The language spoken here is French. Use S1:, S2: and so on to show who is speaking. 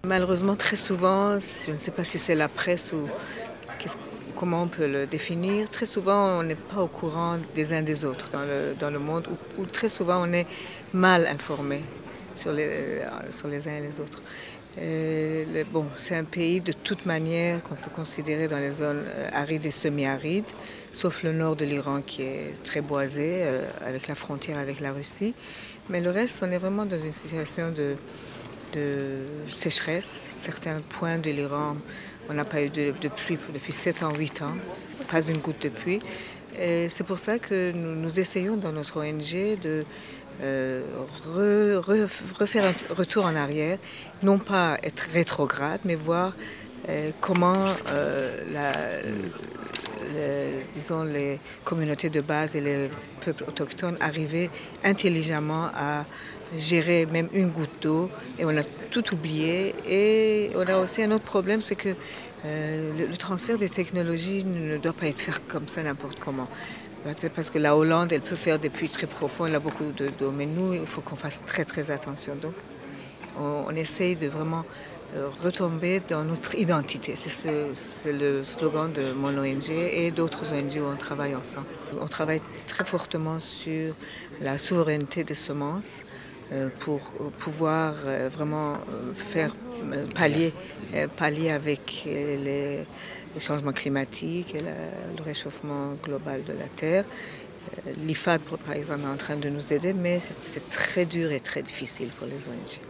S1: Malheureusement, très souvent, je ne sais pas si c'est la presse ou comment on peut le définir, très souvent on n'est pas au courant des uns des autres dans le monde, ou très souvent on est mal informé sur les uns et les autres. Bon, c'est un pays de toute manière qu'on peut considérer dans les zones arides et semi-arides, sauf le nord de l'Iran qui est très boisé avec la frontière avec la Russie. Mais le reste, on est vraiment dans une situation de sécheresse. Certains points de l'Iran, on n'a pas eu de pluie depuis 7 ans, 8 ans, pas une goutte de pluie. C'est pour ça que nous essayons dans notre ONG de refaire un retour en arrière, non pas être rétrograde, mais voir comment disons, les communautés de base et les peuples autochtones arrivaient intelligemment à gérer même une goutte d'eau, et on a tout oublié. Et on a aussi un autre problème, c'est que le transfert des technologies ne doit pas être fait comme ça n'importe comment. Parce que la Hollande, elle peut faire des puits très profonds, elle a beaucoup d'eau, mais nous, il faut qu'on fasse très très attention. Donc on essaye de vraiment retomber dans notre identité. C'est le slogan de mon ONG et d'autres ONG où on travaille ensemble. On travaille très fortement sur la souveraineté des semences pour pouvoir vraiment faire pallier avec les changements climatiques et le réchauffement global de la Terre. L'IFAD, par exemple, est en train de nous aider, mais c'est très dur et très difficile pour les ONG.